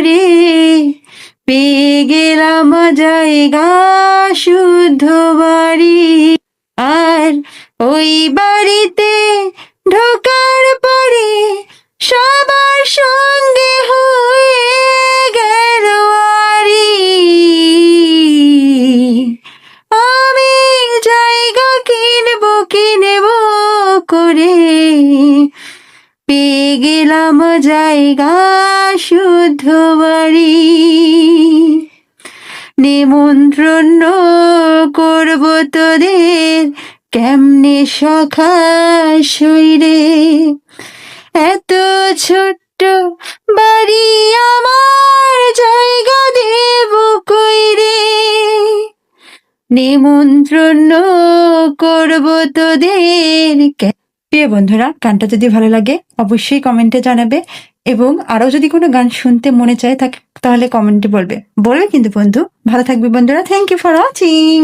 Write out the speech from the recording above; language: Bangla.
করে পেয়ে গেলাম জায়গা শুদ্ধ বাড়ি। আর ওই বাড়িতে ঢোকার পরে সবার সঙ্গে হয়ে গেল আরি। আমি জায়গা কিনবো করে পেয়ে গেলাম জায়গা শুদ্ধ বাড়ি। নিমন্ত্রণ করব তোদের কেমনে সখা শৈরে, এত ছোট্ট বাড়ি আমার জায়গা দেব কইরে। নিমন্ত্রণ করব তোদের। প্রিয় বন্ধুরা, গানটা যদি ভালো লাগে অবশ্যই কমেন্টে জানাবে, এবং আরো যদি কোনো গান শুনতে মনে চায় তাহলে কমেন্টে বলবে কিন্তু বন্ধু। ভালো থাকবে বন্ধুরা। Thank you for watching.